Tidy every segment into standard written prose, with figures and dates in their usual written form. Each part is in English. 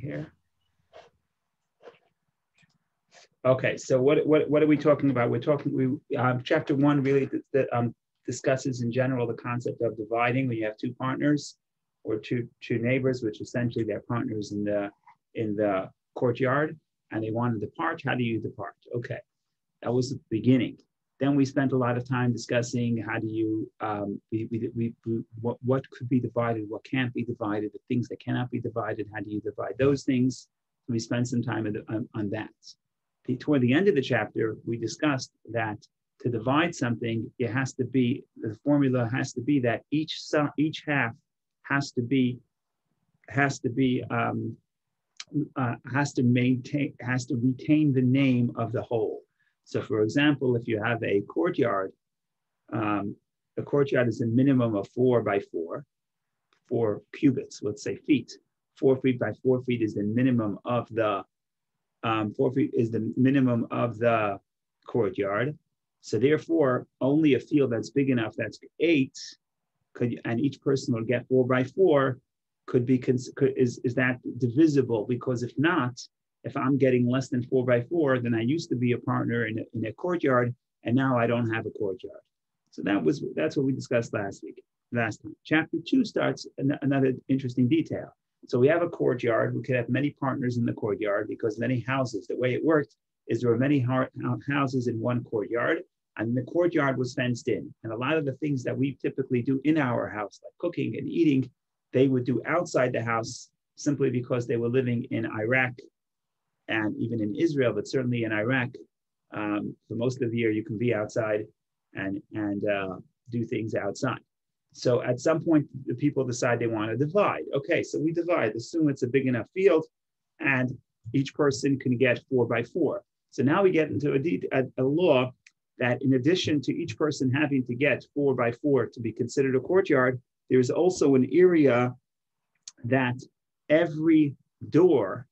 here. Okay, so what are we talking about? We're talking, chapter 1 really discusses in general the concept of dividing when you have two partners or two neighbors, which essentially they're partners in the courtyard, and they want to depart. How do you depart? Okay, that was the beginning. Then we spent a lot of time discussing how do you, what could be divided, what can't be divided, the things that cannot be divided, how do you divide those things? We spent some time on that. Toward the end of the chapter, we discussed that to divide something, the formula has to be that each half has to retain the name of the whole. So, for example, if you have a courtyard, the courtyard is a minimum of 4 by 4 cubits, let's say feet. 4 feet by 4 feet is the minimum of the 4 feet is the minimum of the courtyard. So therefore, only a field that's big enough, that's 8, and each person will get 4 by 4, is that divisible? Because if not, if I'm getting less than 4 by 4, then I used to be a partner in a courtyard, and now I don't have a courtyard. So that's what we discussed last time. Chapter 2 starts another interesting detail. So we have a courtyard. We could have many partners in the courtyard because many houses. The way it worked is there were many houses in one courtyard, and the courtyard was fenced in. And a lot of the things that we typically do in our house, like cooking and eating, they would do outside the house simply because they were living in Iraq and even in Israel, but certainly in Iraq. For most of the year, you can be outside and do things outside. So at some point, the people decide they want to divide. Okay, so we divide. Assume it's a big enough field, and each person can get 4 by 4. So now we get into a law that in addition to each person having to get 4 by 4 to be considered a courtyard, there's also an area that every door,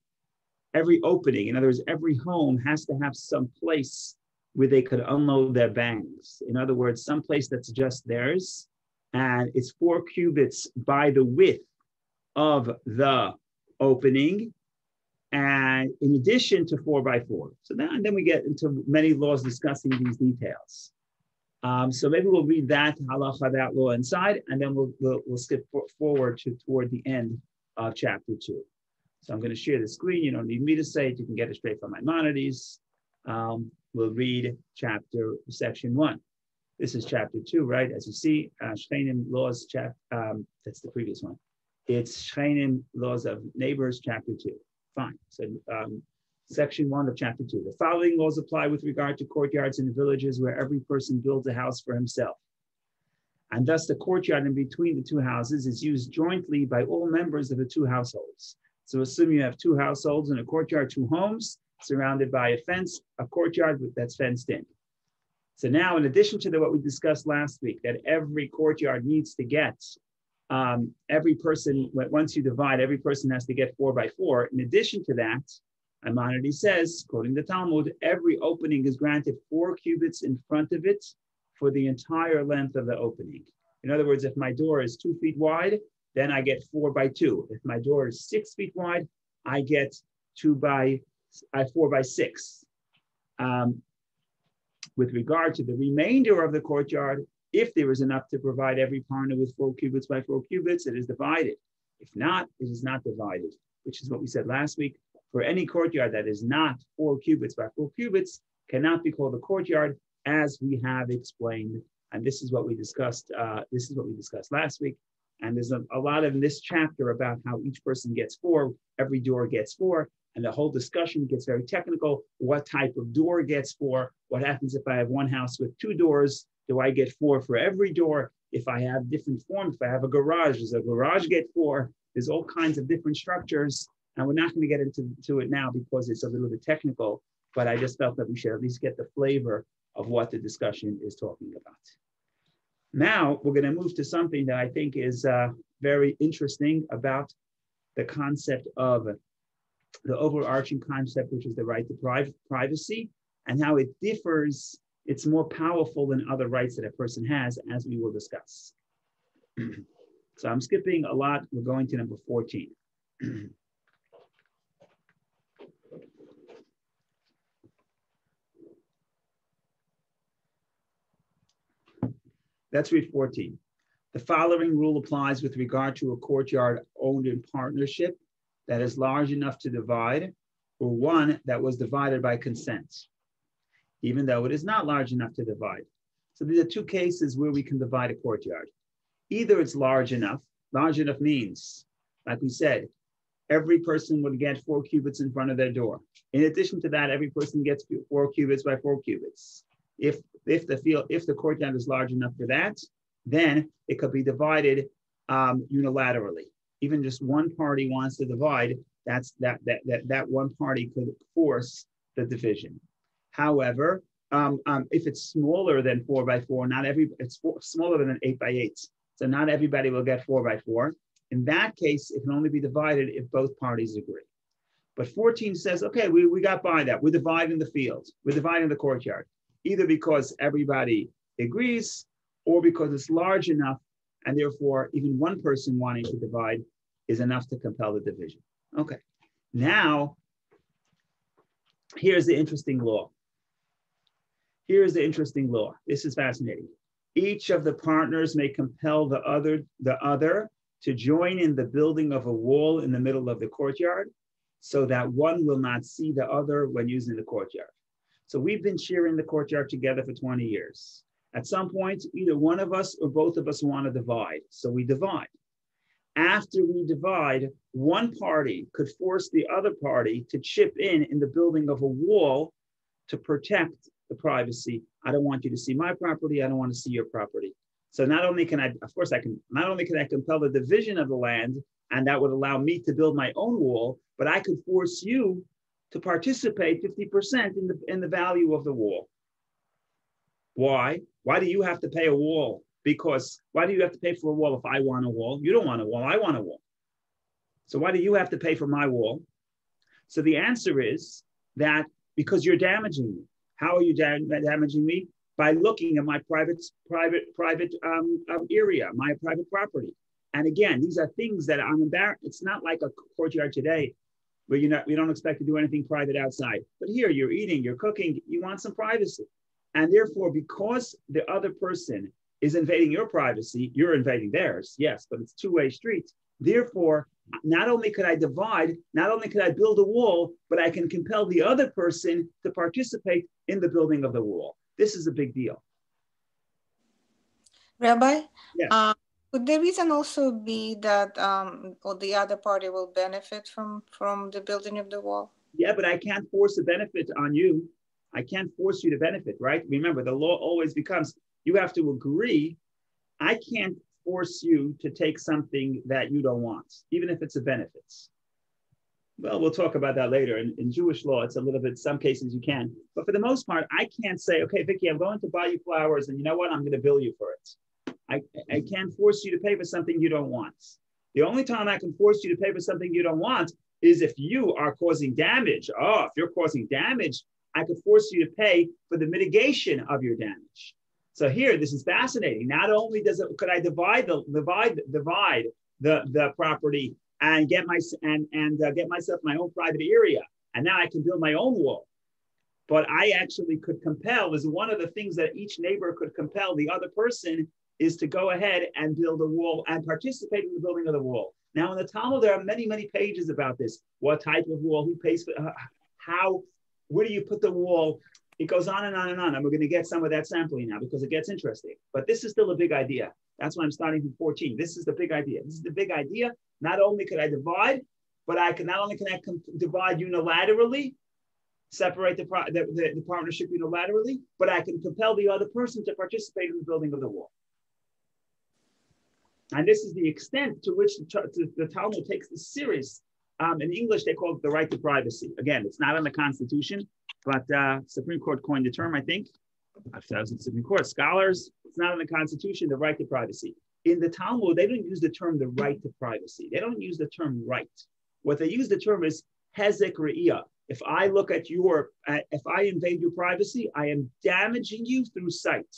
every opening, in other words, every home has to have some place where they could unload their bags. In other words, some place that's just theirs, and it's 4 cubits by the width of the opening, and in addition to 4 by 4. So then we get into many laws discussing these details. So maybe we'll read that halacha, that law inside, and then we'll skip forward toward the end of chapter 2. So I'm going to share the screen. You don't need me to say it. You can get it straight from Maimonides. We'll read section 1. This is chapter 2, right? As you see, Shkhenim laws, that's the previous one. It's Shkhenim laws of neighbors, chapter 2. Fine. So section 1 of chapter 2. The following laws apply with regard to courtyards in the villages where every person builds a house for himself. And thus the courtyard in between the two houses is used jointly by all members of the two households. So assume you have 2 households in a courtyard, 2 homes, surrounded by a fence, a courtyard that's fenced in. So now, in addition to what we discussed last week, that every courtyard needs to get, every person, once you divide, every person has to get 4 by 4. In addition to that, Maimonides says, quoting the Talmud, every opening is granted 4 cubits in front of it for the entire length of the opening. In other words, if my door is 2 feet wide, then I get 4 by 2. If my door is 6 feet wide, I get 4 by 6. With regard to the remainder of the courtyard, if there is enough to provide every partner with 4 cubits by 4 cubits, it is divided. If not, it is not divided, which is what we said last week. For any courtyard that is not 4 cubits by 4 cubits cannot be called a courtyard, as we have explained. And this is what we discussed. Last week. And there's a lot in this chapter about how each person gets 4, every door gets 4. And the whole discussion gets very technical. What type of door gets 4? What happens if I have one house with 2 doors? Do I get 4 for every door? If I have different forms, if I have a garage, does a garage get 4? There's all kinds of different structures. And we're not going to get into it now because it's a little bit technical, but I just felt that we should at least get the flavor of what the discussion is talking about. Now we're going to move to something that I think is very interesting about the concept of the overarching concept, which is the right to privacy, and how it differs. It's more powerful than other rights that a person has, as we will discuss. So I'm skipping a lot. We're going to number 14. Let's read 14. The following rule applies with regard to a courtyard owned in partnership that is large enough to divide, or one that was divided by consent, even though it is not large enough to divide. So these are two cases where we can divide a courtyard. Either it's large enough means, like we said, every person would get 4 cubits in front of their door. In addition to that, every person gets 4 cubits by 4 cubits. If the courtyard is large enough for that, then it could be divided unilaterally. Even just one party wants to divide, that one party could force the division. However, if it's smaller than 4 by 4, smaller than 8 by 8. So not everybody will get 4 by 4. In that case, it can only be divided if both parties agree. But 14 says, okay, we got by that. We're dividing the field. We're dividing the courtyard, either because everybody agrees or because it's large enough, and therefore even one person wanting to divide is enough to compel the division. Okay, now here's the interesting law. Here's the interesting law. This is fascinating. Each of the partners may compel the other to join in the building of a wall in the middle of the courtyard so that one will not see the other when using the courtyard. So we've been sharing the courtyard together for 20 years. At some point, either one of us or both of us want to divide. So we divide. After we divide, one party could force the other party to chip in the building of a wall to protect the privacy. I don't want you to see my property. I don't want to see your property. So not only can I compel the division of the land, and that would allow me to build my own wall, but I could force you to participate 50% in the value of the wall. Why? Why do you have to pay a wall? Because why do you have to pay for a wall if I want a wall? You don't want a wall, I want a wall. So why do you have to pay for my wall? So the answer is that because you're damaging me. How are you damaging me? By looking at my private area, my private property. And again, these are things that I'm embarrassed. It's not like a courtyard today where you don't expect to do anything private outside. But here you're eating, you're cooking, you want some privacy. And therefore, because the other person is invading your privacy, you're invading theirs. Yes, but it's two-way streets. Therefore, not only could I divide, not only could I build a wall, but I can compel the other person to participate in the building of the wall. This is a big deal. Rabbi, yes. Could the reason also be that or the other party will benefit from the building of the wall? Yeah, but I can't force a benefit on you. I can't force you to benefit, right? Remember, the law always becomes, you have to agree. I can't force you to take something that you don't want, even if it's a benefit. Well, we'll talk about that later. In Jewish law, it's a little bit, some cases you can. But for the most part, I can't say, okay, Vicky, I'm going to buy you flowers, and you know what? I'm going to bill you for it. I can't force you to pay for something you don't want. The only time I can force you to pay for something you don't want is if you are causing damage. Oh, if you're causing damage, I could force you to pay for the mitigation of your damage. So here, this is fascinating. Not only could I divide the property and get myself my own private area, and now I can build my own wall. But I actually could compel, is one of the things that each neighbor could compel the other person is to go ahead and build a wall and participate in the building of the wall. Now in the Talmud, there are many, many pages about this. What type of wall, who pays for, where do you put the wall? It goes on and on and on. And we're going to get some of that sampling now because it gets interesting. But this is still a big idea. That's why I'm starting from 14. This is the big idea. This is the big idea. Not only could I divide, but not only can I divide unilaterally, separate the partnership unilaterally, but I can compel the other person to participate in the building of the wall. And this is the extent to which the Talmud takes this serious. In English, they call it the right to privacy. Again, it's not in the Constitution, but Supreme Court coined the term, I think. Supreme Court scholars, it's not in the Constitution, the right to privacy. In the Talmud, they don't use the term the right to privacy. They don't use the term right. What they use the term is hezek re'iyah. If I look at if I invade your privacy, I am damaging you through sight.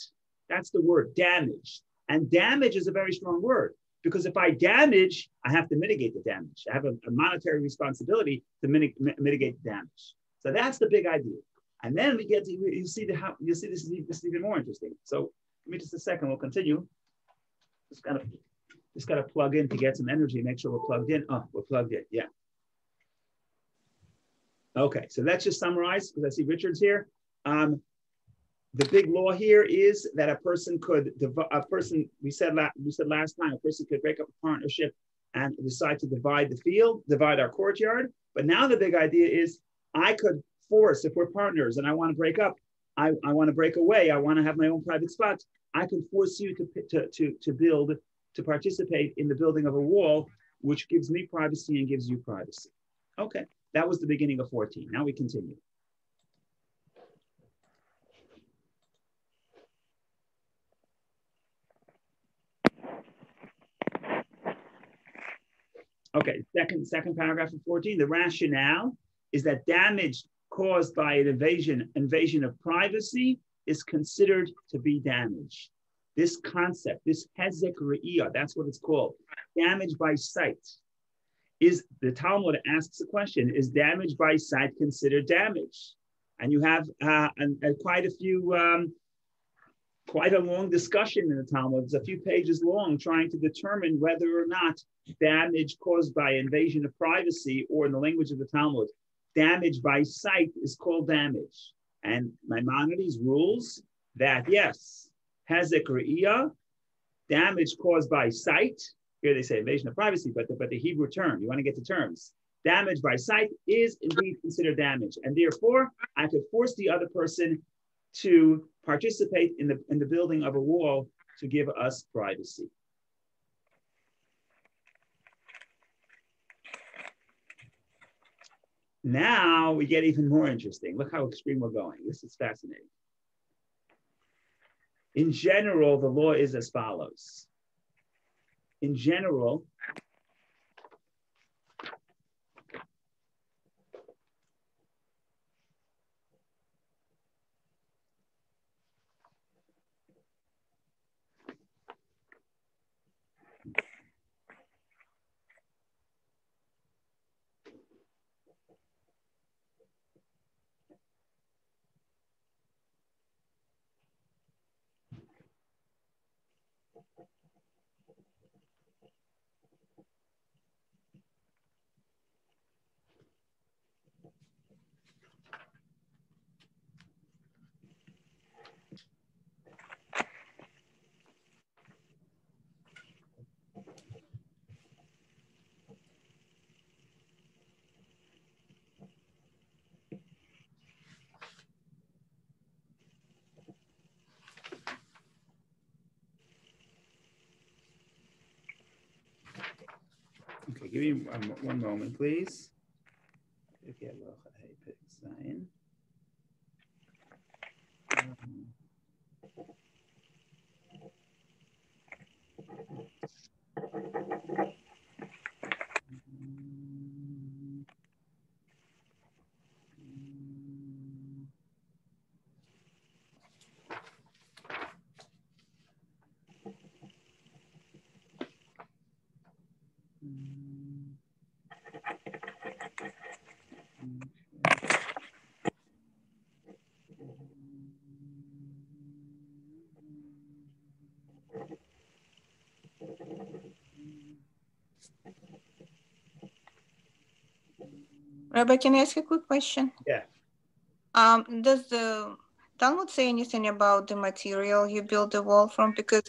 That's the word, damage. And damage is a very strong word because if I damage, I have to mitigate the damage. I have a monetary responsibility to mitigate the damage. So that's the big idea. And then we get to, you see this is even more interesting. So me just a second, we'll continue. Just gotta plug in to get some energy, make sure we're plugged in. Oh, we're plugged in, yeah. Okay, so let's just summarize, because I see Richard's here. The big law here is that we said last time, a person could break up a partnership and decide to divide our courtyard. But now the big idea is I could force, if we're partners and I want to break up, I want to break away, I want to have my own private spot, I can force you to participate in the building of a wall, which gives me privacy and gives you privacy. Okay, that was the beginning of 14. Now we continue. Okay, second paragraph of 14. The rationale is that damage caused by an invasion of privacy is considered to be damage. This concept, this hezek re'iyah, that's what it's called, damage by sight. Is the Talmud asks a question: is damage by sight considered damage? And you have quite a long discussion in the Talmud. It's a few pages long, trying to determine whether or not damage caused by invasion of privacy, or in the language of the Talmud, damage by sight is called damage. And Maimonides rules that yes, hezek re'iyah, damage caused by sight. Here they say invasion of privacy, but the Hebrew term, you want to get to terms. Damage by sight is indeed considered damage, and therefore I could force the other person to participate in the building of a wall to give us privacy. Now we get even more interesting. Look how extreme we're going. This is fascinating. In general, the law is as follows. In general, okay, give me one moment, please. Rabbi, can I ask a quick question? Yeah. Does the Talmud say anything about the material you build the wall from? Because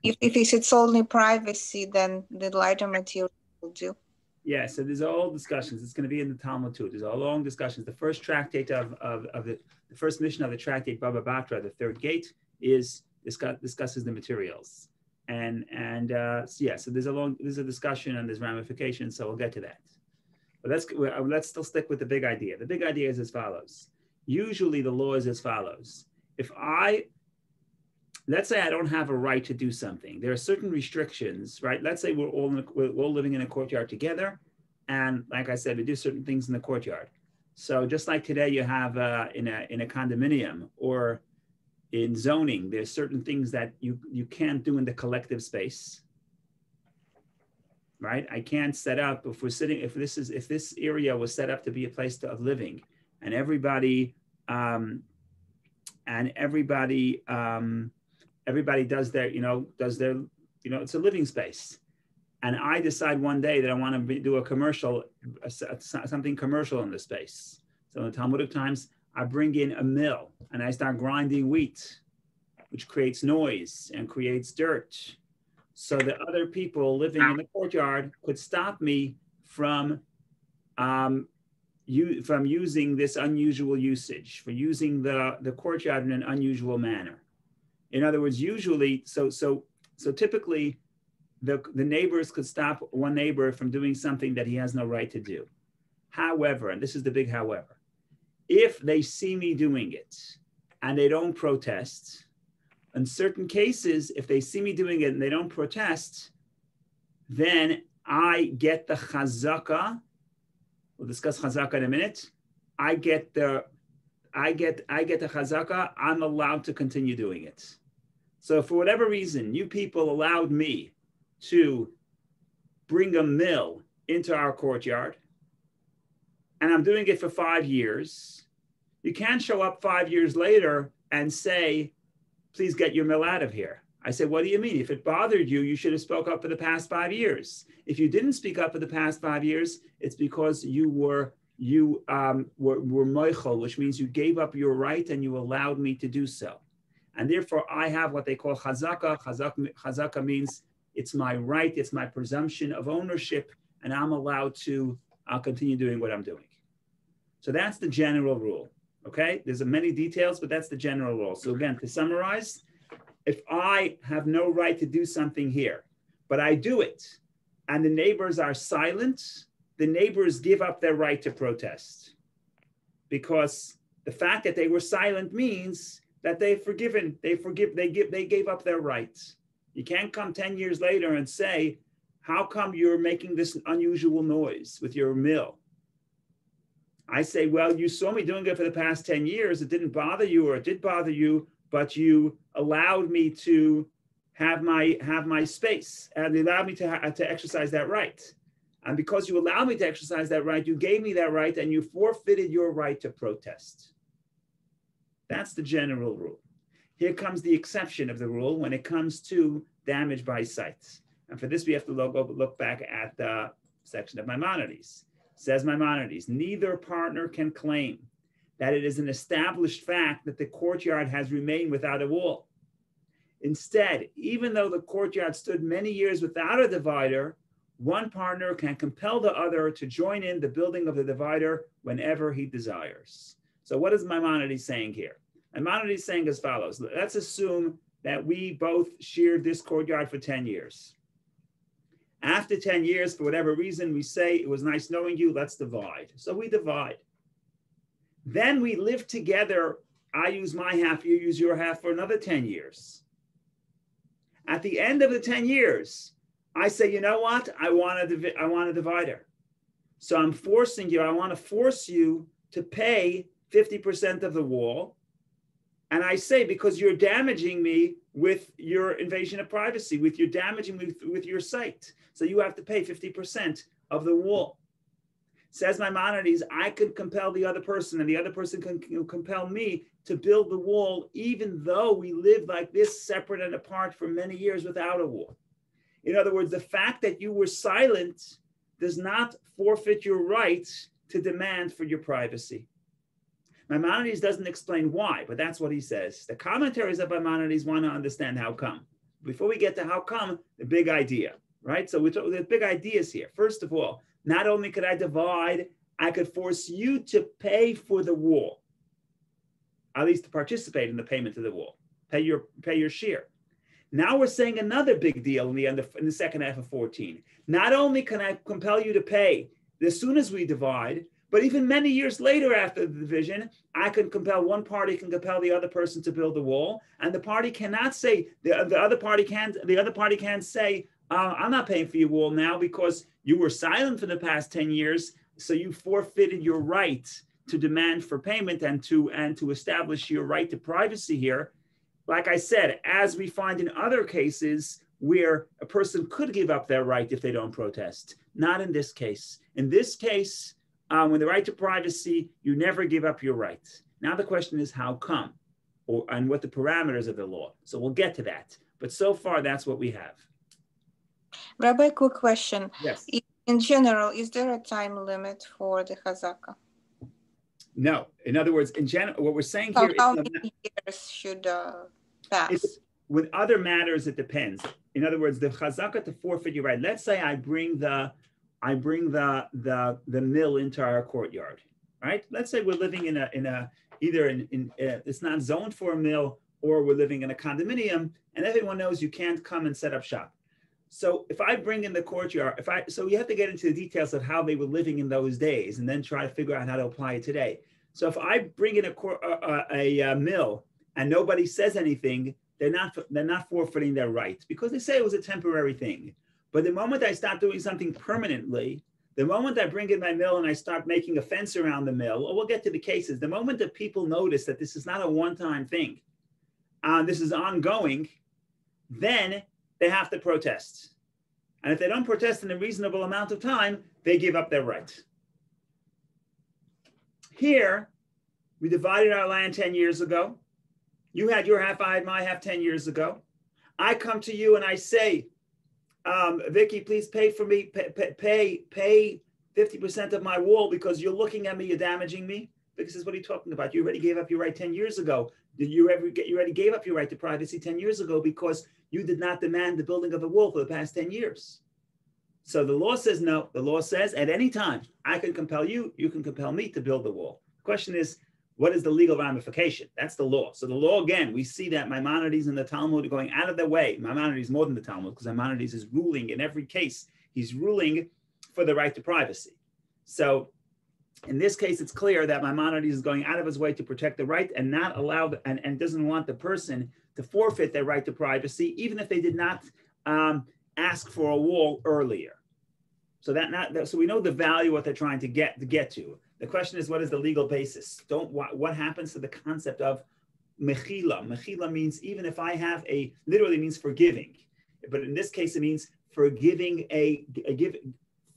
if it's only privacy, then the lighter material will do. Yeah, so there's all discussions. It's going to be in the Talmud too. There's all long discussions. The first tractate of the first mission of the tractate Baba Batra, the third gate, discusses the materials. So there's a discussion and there's ramifications. So we'll get to that. But let's still stick with the big idea. The big idea is as follows. Usually the law is as follows. Let's say I don't have a right to do something. There are certain restrictions, right? Let's say we're all living in a courtyard together. And like I said, we do certain things in the courtyard. So just like today you have in a condominium or in zoning, there's certain things that you can't do in the collective space. Right? I can't set up if this area was set up to be a place of living, and everybody everybody does their, it's a living space. And I decide one day that I want to do a commercial, something commercial in the space. So in the Talmudic times, I bring in a mill and I start grinding wheat, which creates noise and creates dirt. So that other people living in the courtyard could stop me from using this unusual usage, for using the courtyard in an unusual manner. In other words, usually, so typically, the neighbors could stop one neighbor from doing something that he has no right to do. However, and this is the big however, if they see me doing it and they don't protest, in certain cases, if they see me doing it and they don't protest, then I get the chazaka. We'll discuss chazaka in a minute. I get the chazaka. I'm allowed to continue doing it. So for whatever reason, you people allowed me to bring a mill into our courtyard, and I'm doing it for 5 years. You can't show up 5 years later and say, please get your mill out of here. I said, what do you mean? If it bothered you, you should have spoke up for the past 5 years. If you didn't speak up for the past 5 years, it's because you were moichel, which means you gave up your right and you allowed me to do so. And therefore, I have what they call chazaka. Chazaka means it's my right, it's my presumption of ownership, and I'm allowed to continue doing what I'm doing. So that's the general rule, okay? There's many details, but that's the general rule. So again, to summarize, if I have no right to do something here, but I do it, and the neighbors are silent, the neighbors give up their right to protest. Because the fact that they were silent means that they've forgiven, they gave up their rights. You can't come 10 years later and say, how come you're making this unusual noise with your mill? I say, well, you saw me doing it for the past 10 years. It didn't bother you, or it did bother you, but you allowed me to have my space, and you allowed me to exercise that right. And because you allowed me to exercise that right, you gave me that right, and you forfeited your right to protest. That's the general rule. Here comes the exception of the rule when it comes to damage by sight. And for this, we have to look back at the section of Maimonides. Says Maimonides, neither partner can claim that it is an established fact that the courtyard has remained without a wall. Instead, even though the courtyard stood many years without a divider, one partner can compel the other to join in the building of the divider whenever he desires. So what is Maimonides saying here? Maimonides is saying as follows. Let's assume that we both shared this courtyard for 10 years. After 10 years, for whatever reason, we say, it was nice knowing you, let's divide. So we divide. Then we live together. I use my half, you use your half for another 10 years. At the end of the 10 years, I say, you know what? I want a divider. So I'm forcing you, I want to force you to pay 50% of the wall. And I say, because you're damaging me with your invasion of privacy, you're damaging me with your site. So you have to pay 50% of the wall. Says Maimonides, I can compel the other person, and the other person can compel me to build the wall, even though we lived like this, separate and apart for many years without a wall. In other words, the fact that you were silent does not forfeit your right to demand for your privacy. Maimonides doesn't explain why, but that's what he says. The commentaries of Maimonides want to understand how come. Before we get to how come, the big idea, right? So there's big ideas here. First of all, not only could I divide, I could force you to pay for the wall, at least to participate in the payment of the wall, pay your share. Now we're saying another big deal in the second half of 14. Not only can I compel you to pay as soon as we divide, but even many years later after the division, I can compel one party can compel the other person to build the wall, and the party cannot say the other party can't say I'm not paying for your wall now because you were silent for the past 10 years, so you forfeited your right to demand for payment and to establish your right to privacy here. Like I said, as we find in other cases where a person could give up their right if they don't protest. Not in this case. In this case, when the right to privacy, you never give up your right. Now the question is, how come? and what the parameters of the law. So we'll get to that. But so far, that's what we have. Rabbi, quick question. Yes. In general, is there a time limit for the chazaka? No. In other words, in general, what we're saying here How is many years should pass? With other matters, it depends. In other words, the chazaka to forfeit your right. Let's say I bring the mill into our courtyard, right? Let's say we're living in it's not zoned for a mill, or we're living in a condominium, and everyone knows you can't come and set up shop. So if I bring in the courtyard, so you have to get into the details of how they were living in those days, and then try to figure out how to apply it today. So if I bring in a mill and nobody says anything, they're not forfeiting their right, because they say it was a temporary thing. But the moment I start doing something permanently, the moment I bring in my mill and I start making a fence around the mill, or we'll get to the cases, the moment that people notice that this is not a one-time thing, this is ongoing, then they have to protest. And if they don't protest in a reasonable amount of time, they give up their right. Here, we divided our land 10 years ago. You had your half, I had my half 10 years ago. I come to you and I say, Vicky, please pay for me, pay 50% of my wall because you're looking at me, you're damaging me. Vicky says, what are you talking about? You already gave up your right 10 years ago. You already gave up your right to privacy 10 years ago because you did not demand the building of the wall for the past 10 years. So the law says no. The law says at any time, I can compel you, you can compel me to build the wall. The question is, what is the legal ramification? That's the law. So the law, again, we see that Maimonides and the Talmud are going out of their way. Maimonides more than the Talmud, because Maimonides is ruling in every case. He's ruling for the right to privacy. So in this case, it's clear that Maimonides is going out of his way to protect the right and not allow, and doesn't want the person to forfeit their right to privacy, even if they did not ask for a wall earlier. So so we know the value of what they're trying to get to. The question is, what is the legal basis? What happens to the concept of mechila? Mechila means even if I have literally means forgiving, but in this case it means forgiving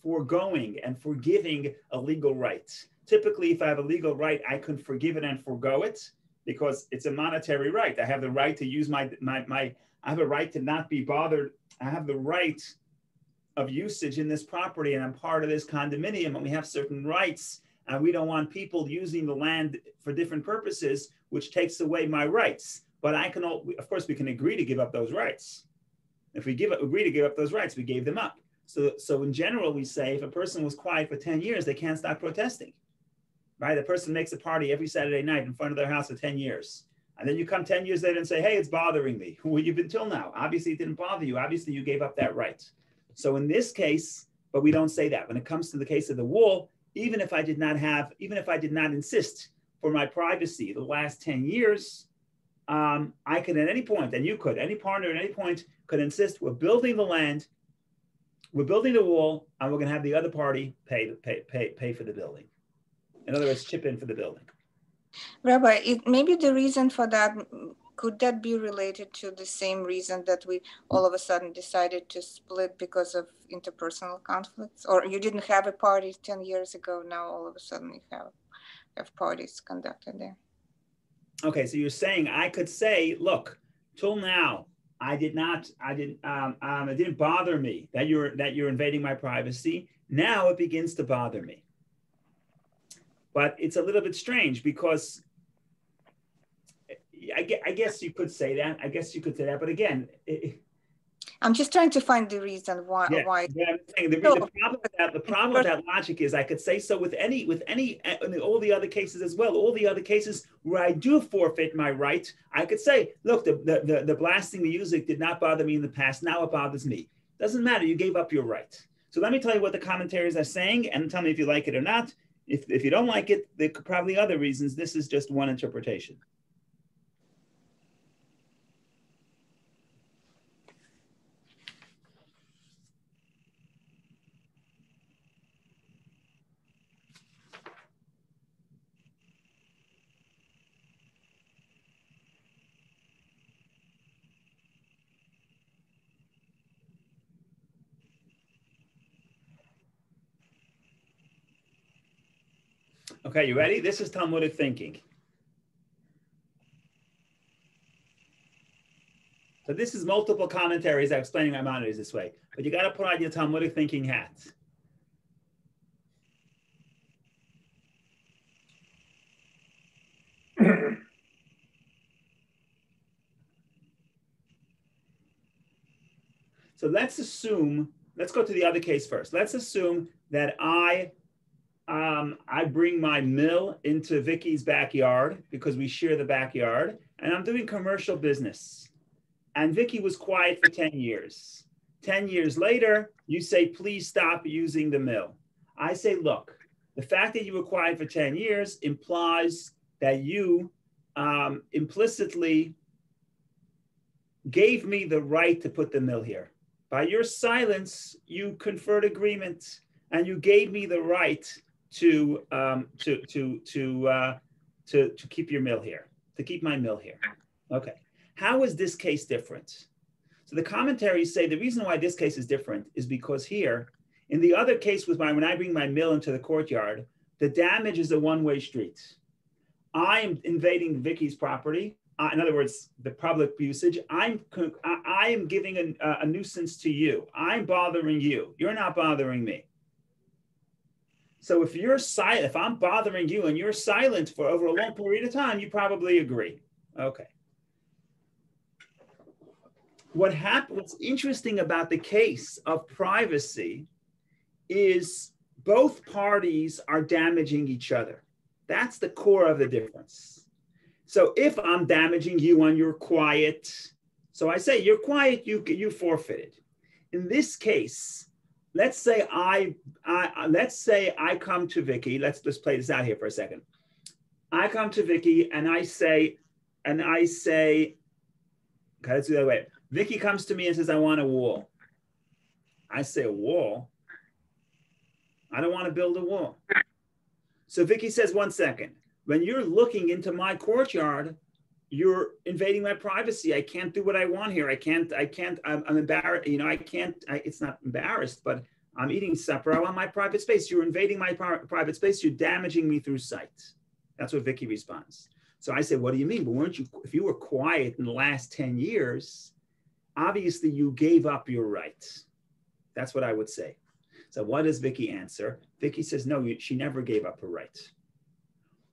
foregoing and forgiving a legal right. Typically, if I have a legal right, I can forgive it and forego it because it's a monetary right. I have the right to use I have a right to not be bothered. I have the right of usage in this property, and I'm part of this condominium, and we have certain rights, and we don't want people using the land for different purposes, which takes away my rights. But of course, we can agree to give up those rights. If we agree to give up those rights, we gave them up. So in general, we say if a person was quiet for 10 years, they can't stop protesting, right? The person makes a party every Saturday night in front of their house for 10 years. And then you come 10 years later and say, hey, it's bothering me. Well, you've been till now. Obviously, it didn't bother you. Obviously, you gave up that right. So in this case, but we don't say that. When it comes to the case of the wall, even if I did not insist for my privacy the last 10 years, I could at any point, and you could, any partner at any point could insist, we're building the land, we're building the wall, and we're going to have the other party pay for the building. In other words, chip in for the building. Rabbi, maybe the reason for that, could that be related to the same reason that we all of a sudden decided to split because of interpersonal conflicts? Or you didn't have a party 10 years ago, now all of a sudden you have parties conducted there? Okay, so you're saying I could say, look, till now, it didn't bother me that you're invading my privacy. Now it begins to bother me. But it's a little bit strange because I guess you could say that. But again, I'm just trying to find the reason why. Yeah, I'm saying the problem with that logic is I could say so with all the other cases as well. All the other cases where I do forfeit my right, I could say, look, the blasting the music did not bother me in the past. Now it bothers me. Doesn't matter. You gave up your right. So let me tell you what the commentaries are saying, and tell me if you like it or not. If you don't like it, there could probably other reasons. This is just one interpretation. Okay, you ready? This is Talmudic thinking. So this is multiple commentaries. I'm explaining Maimonides this way, but you got to put on your Talmudic thinking hat. So let's go to the other case first. Let's assume that I bring my mill into Vicky's backyard because we share the backyard, and I'm doing commercial business. And Vicky was quiet for 10 years. 10 years later, you say, please stop using the mill. I say, look, the fact that you were quiet for 10 years implies that you implicitly gave me the right to put the mill here. By your silence, you conferred agreement, and you gave me the right to keep your mill here, to keep my mill here. Okay. How is this case different? So the commentaries say the reason why this case is different is because here, in the other case with when I bring my mill into the courtyard, the damage is a one-way street. I am invading Vicky's property. In other words, the public usage. I am giving a nuisance to you. I'm bothering you. You're not bothering me. So if you're silent, if I'm bothering you and you're silent for over a long period of time, you probably agree. Okay. What's interesting about the case of privacy is both parties are damaging each other. That's the core of the difference. So if I'm damaging you when you're quiet, so I say you're quiet, you forfeited. In this case, let's say I come to Vicky. Let's play this out here for a second. I come to Vicky and I say, okay, let's do that way. Vicky comes to me and says, I want a wall. I say, a wall? I don't want to build a wall. So Vicky says, 1 second. When you're looking into my courtyard, you're invading my privacy. I can't do what I want here. I'm embarrassed. It's not embarrassed, but I'm eating supper. I want my private space. You're invading my private space. You're damaging me through sight. That's what Vicky responds. So I say, what do you mean? But if you were quiet in the last 10 years, obviously you gave up your right. That's what I would say. So what does Vicky answer? Vicky says, no, she never gave up her right.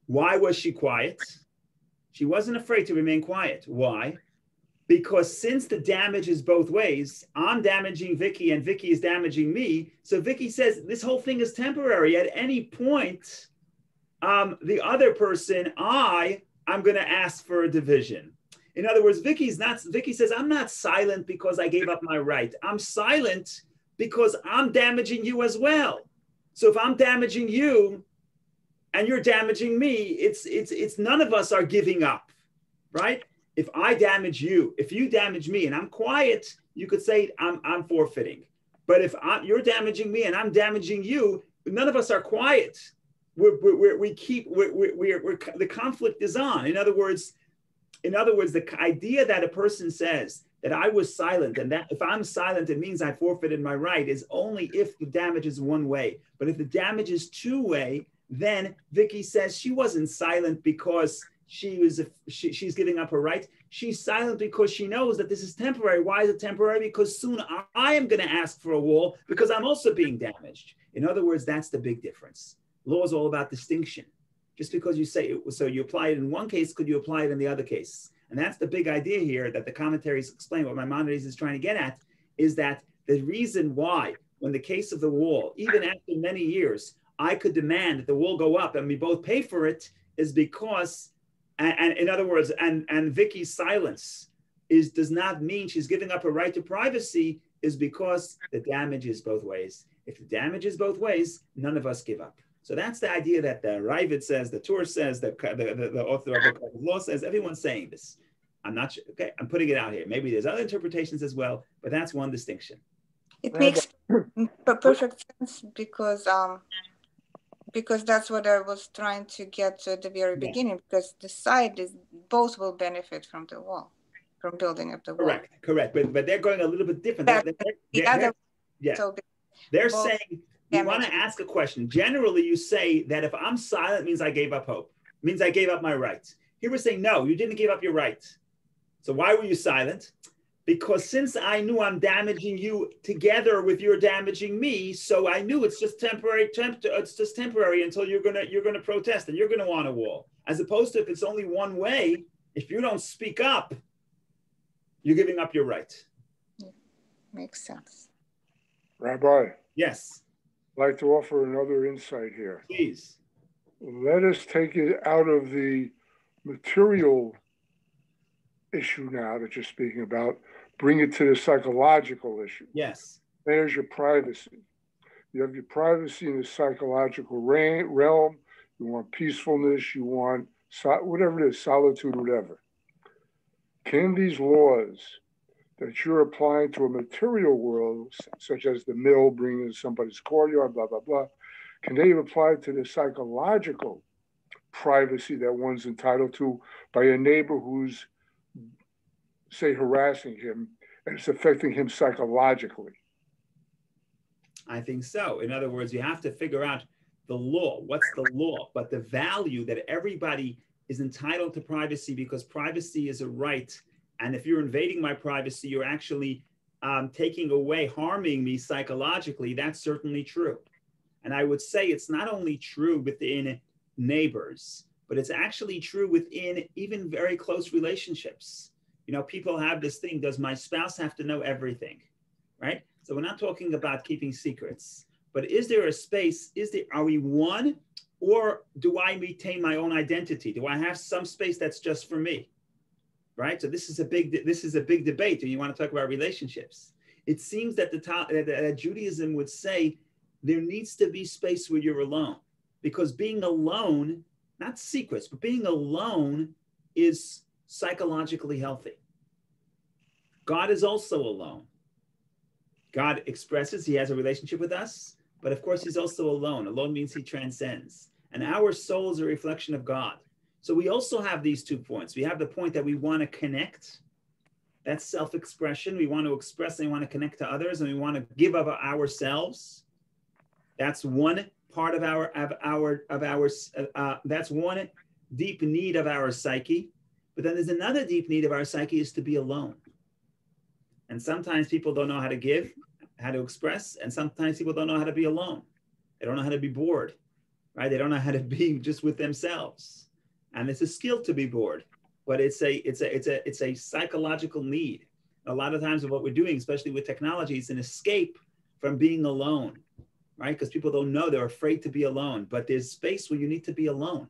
Why was she quiet? She wasn't afraid to remain quiet. Why? Because since the damage is both ways, I'm damaging Vicky and Vicky is damaging me. So Vicky says this whole thing is temporary. At any point, the other person, I'm going to ask for a division. In other words, Vicky says, I'm not silent because I gave up my right. I'm silent because I'm damaging you as well. So if I'm damaging you, and you're damaging me, it's none of us are giving up, right? If I damage you, if you damage me and I'm quiet, you could say I'm forfeiting. But if you're damaging me and I'm damaging you, none of us are quiet. The conflict is on. In other words, the idea that a person says that I was silent and that if I'm silent, it means I forfeited my right is only if the damage is one way. But if the damage is two way, then Vicky says she wasn't silent because she's giving up her right. She's silent because she knows that this is temporary. Why is it temporary? Because soon I am going to ask for a wall because I'm also being damaged. In other words, that's the big difference. Law is all about distinction. Just because you say it, so you apply it in one case, could you apply it in the other case? And that's the big idea here that the commentaries explain. What Maimonides is trying to get at is that the reason why, when the case of the wall, even after many years, I could demand that the wall go up and we both pay for it is because, and in other words, and Vicky's silence does not mean she's giving up her right to privacy, is because the damage is both ways. If the damage is both ways, none of us give up. So that's the idea that the Ravid says, the Tur says, the author of the law says, everyone's saying this. I'm not sure, okay, I'm putting it out here. Maybe there's other interpretations as well, but that's one distinction. It makes perfect sense because that's what I was trying to get to at the very beginning, because the side is both will benefit from the wall, from building up the wall. Correct. But they're going a little bit different. They're saying, you want to ask a question. Generally, you say that if I'm silent means I gave up hope, means I gave up my rights. Here we're saying, no, you didn't give up your right. So why were you silent? Because since I knew I'm damaging you together with you're damaging me, so I knew it's just temporary. It's just temporary until you're gonna protest and you're gonna want a wall. As opposed to if it's only one way, if you don't speak up, you're giving up your right. Yeah, makes sense. Rabbi. Yes. I'd like to offer another insight here. Please. Let us take it out of the material issue now that you're speaking about, bring it to the psychological issue. Yes. There's your privacy. You have your privacy in the psychological realm. You want peacefulness. You want whatever it is, solitude, whatever. Can these laws that you're applying to a material world, such as the mill bringing somebody's courtyard, blah, blah, blah, can they apply to the psychological privacy that one's entitled to by a neighbor who's, say, harassing him and it's affecting him psychologically? I think so. In other words, you have to figure out the law. What's the law? But the value that everybody is entitled to privacy, because privacy is a right. And if you're invading my privacy, you're actually taking away, harming me psychologically. That's certainly true. And I would say it's not only true within neighbors, but it's actually true within even very close relationships. You know, people have this thing, does my spouse have to know everything, right? So we're not talking about keeping secrets, but is there a space, are we one, or do I retain my own identity? Do I have some space that's just for me, right? So this is a big debate, and you want to talk about relationships. It seems that that Judaism would say there needs to be space where you're alone, because being alone, not secrets, but being alone is psychologically healthy. God is also alone. God expresses, he has a relationship with us, but of course he's also alone. Alone means he transcends. And our soul is a reflection of God. So we also have these 2 points. We have the point that we want to connect. That's self-expression. We want to express and we want to connect to others, and we want to give of ourselves. That's one part of that's one deep need of our psyche. But then there's another deep need of our psyche, is to be alone. And sometimes people don't know how to give, how to express, and sometimes people don't know how to be alone. They don't know how to be bored, right? They don't know how to be just with themselves. And it's a skill to be bored, but it's a psychological need. A lot of times what we're doing, especially with technology, is an escape from being alone, right? Because people don't know, they're afraid to be alone, but there's space where you need to be alone.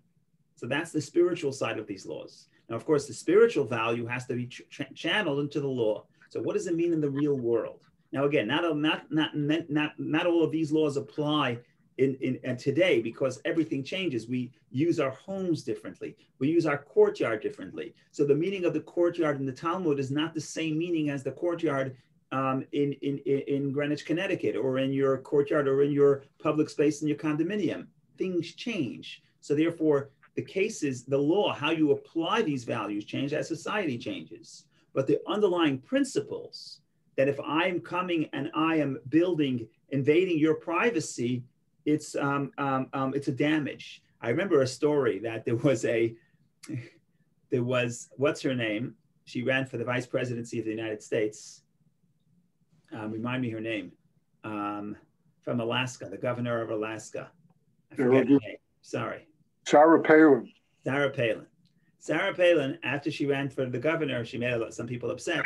So that's the spiritual side of these laws. Now, of course, the spiritual value has to be channeled into the law. So what does it mean in the real world? Now, again, not all of these laws apply in today, because everything changes. We use our homes differently. We use our courtyard differently. So the meaning of the courtyard in the Talmud is not the same meaning as the courtyard in Greenwich, Connecticut, or in your courtyard, or in your public space in your condominium. Things change. So therefore, the cases, the law, how you apply these values change as society changes. But the underlying principles, that if I'm coming and I am invading your privacy, it's a damage. I remember a story that there was, what's her name? She ran for the vice presidency of the United States. Remind me her name. From Alaska, the governor of Alaska. I forget her name. Sorry. Sarah Palin. Sarah Palin. Sarah Palin, after she ran for the governor, she made some people upset.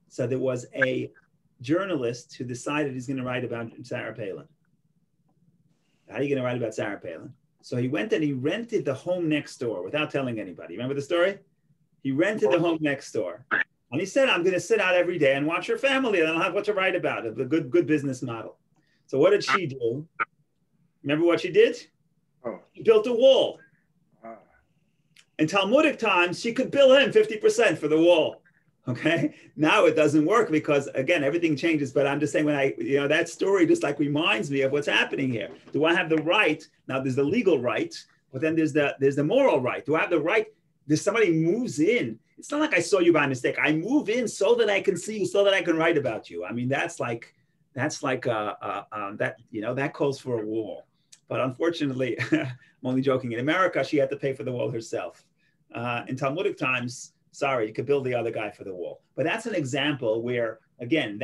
So there was a journalist who decided he's going to write about Sarah Palin. How are you going to write about Sarah Palin? So he went and he rented the home next door without telling anybody. Remember the story? He rented the home next door. And he said, I'm going to sit out every day and watch her family, and I'll have what to write about it. A good business model. So what did she do? Remember what she did? Oh. She built a wall. In Talmudic times, she could bill him 50% for the wall. Okay. Now it doesn't work because, again, everything changes. But I'm just saying, that story just like reminds me of what's happening here. Do I have the right? Now there's the legal right, but then there's the moral right. Do I have the right? There's somebody moves in. It's not like I saw you by mistake. I move in so that I can see you, so that I can write about you. I mean, that calls for a wall. But unfortunately, I'm only joking. In America, she had to pay for the wall herself. In Talmudic times, sorry, you could bill the other guy for the wall. But that's an example where, again,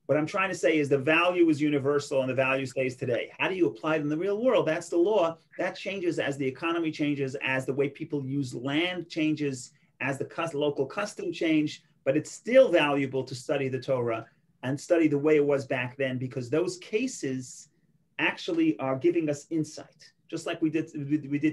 what I'm trying to say is the value is universal and the value stays today. How do you apply it in the real world? That's the law. That changes as the economy changes, as the way people use land changes, as the local custom change, but it's still valuable to study the Torah and study the way it was back then, because those cases actually are giving us insight, just like we did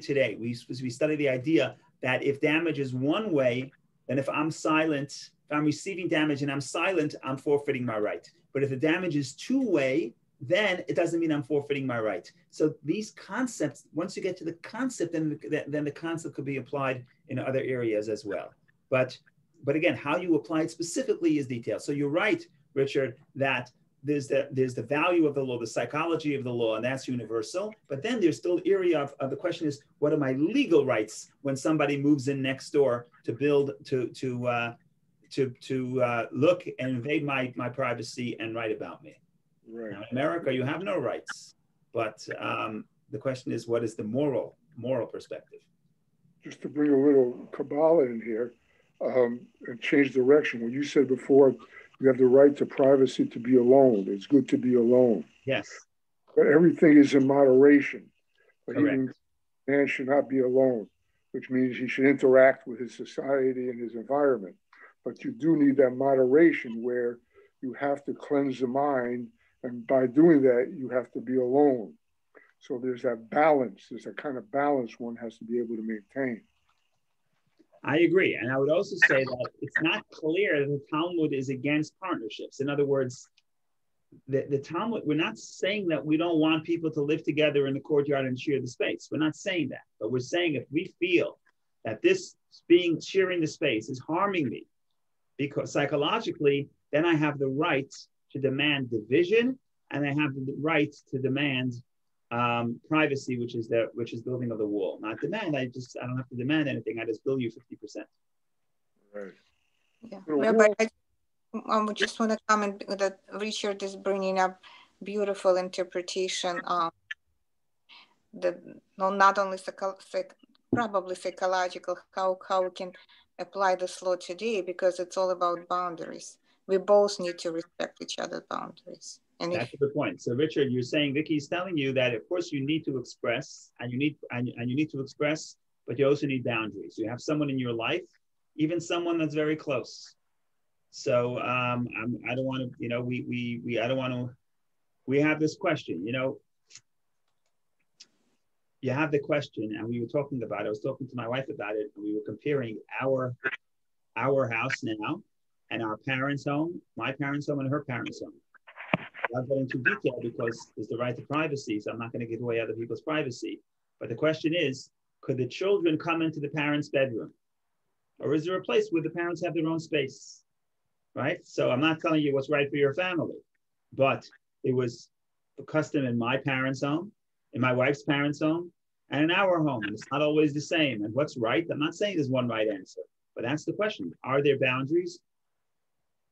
today. We study the idea that if damage is one way, then if I'm silent, if I'm receiving damage and I'm silent, I'm forfeiting my right. But if the damage is two-way, then it doesn't mean I'm forfeiting my right. So these concepts, once you get to the concept, then the concept could be applied in other areas as well. But again, how you apply it specifically is detailed. So you're right, Richard, that there's the value of the law, the psychology of the law, and that's universal. But then there's still area of the question is, what are my legal rights when somebody moves in next door to build, to look and invade my privacy and write about me? Right. Now, in America, you have no rights, but the question is, what is the moral perspective? Just to bring a little Kabbalah in here and change direction. When you said before, you have the right to privacy to be alone. It's good to be alone. Yes. But everything is in moderation. But even man should not be alone, which means he should interact with his society and his environment. But you do need that moderation where you have to cleanse the mind. And by doing that, you have to be alone. So there's that balance. There's a kind of balance one has to be able to maintain. I agree. And I would also say that it's not clear that the Talmud is against partnerships. In other words, the Talmud, we're not saying that we don't want people to live together in the courtyard and share the space. We're not saying that. But we're saying if we feel that this sharing the space is harming me, because psychologically, then I have the right to demand division, and I have the right to demand privacy, which is building of the wall. Not demand. I don't have to demand anything. I just bill you 50%. Right. Yeah. Rabbi, I just want to comment that Richard is bringing up beautiful interpretation of not only probably psychological, how we can apply this law today, because it's all about boundaries. We both need to respect each other's boundaries. And that's a good point. So, Richard, you're saying Vicky's telling you that, of course, you need to express, and you need to express, but you also need boundaries. You have someone in your life, even someone that's very close. So, I don't want to, we have this question, you have the question, and we were talking about it. I was talking to my wife about it, and we were comparing our house now and our parents' home, my parents' home and her parents' home. I'm not getting too detailed because there's the right to privacy, so I'm not going to give away other people's privacy. But the question is, could the children come into the parents' bedroom? Or is there a place where the parents have their own space, right? So I'm not telling you what's right for your family, but it was a custom in my parents' home, in my wife's parents' home, and in our home. And it's not always the same. And what's right? I'm not saying there's one right answer, but that's the question. Are there boundaries?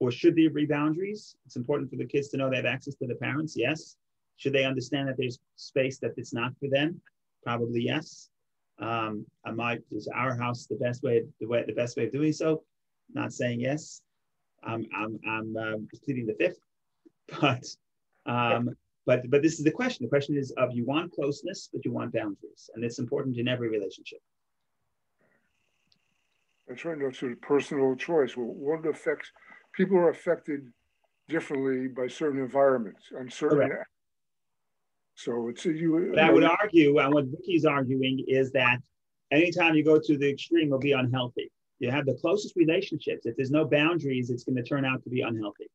Or should there be boundaries? It's important for the kids to know they have access to the parents. Yes. Should they understand that there's space that it's not for them? Probably yes. Is our house the best way of doing so? Not saying yes. I'm pleading the fifth. But this is the question. The question is of you want closeness, but you want boundaries, and it's important in every relationship. That's right. That's a personal choice. Well, one affects. People are affected differently by certain environments and certain. Correct. So it's you. But I would argue, and what Vicky's arguing is that anytime you go to the extreme, it'll be unhealthy. You have the closest relationships. If there's no boundaries, it's going to turn out to be unhealthy.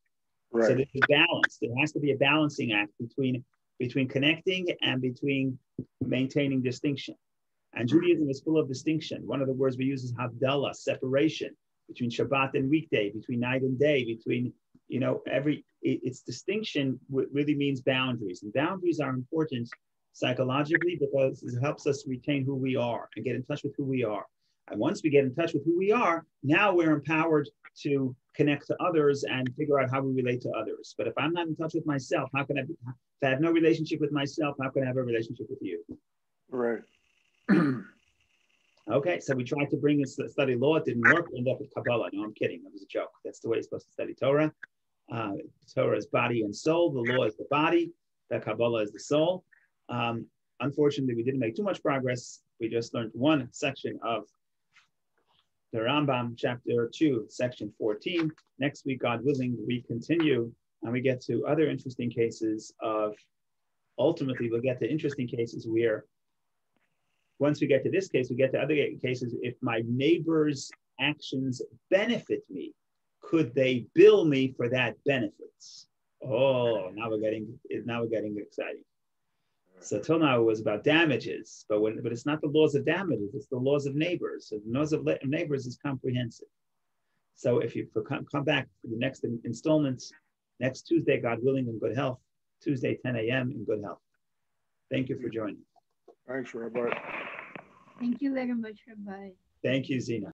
Right. So there's a balance. There has to be a balancing act between connecting and between maintaining distinction. And Judaism is full of distinction. One of the words we use is havdalah, separation between Shabbat and weekday, between night and day, between, it's distinction really means boundaries. And boundaries are important psychologically because it helps us retain who we are and get in touch with who we are. And once we get in touch with who we are, now we're empowered to connect to others and figure out how we relate to others. But if I'm not in touch with myself, if I have no relationship with myself, how can I have a relationship with you? Right. Okay, so we tried to bring us to study law. It didn't work. We ended up with Kabbalah. No, I'm kidding. That was a joke. That's the way you're supposed to study Torah. Torah is body and soul. The law is the body. The Kabbalah is the soul. Unfortunately, we didn't make too much progress. We just learned one section of the Rambam, chapter 2, section 14. Next week, God willing, we continue and we get to other interesting cases of, ultimately, we'll get to interesting cases where once we get to this case, we get to other cases. If my neighbor's actions benefit me, could they bill me for that benefits? Oh, now we're getting exciting. So till now it was about damages, but it's not the laws of damages; it's the laws of neighbors. So the laws of neighbors is comprehensive. So if you come back for the next installments, next Tuesday, God willing, in good health. Tuesday, 10 a.m. in good health. Thank you for joining. Thanks, Rabbi. Thank you very much, Rabbi. Thank you, Zina.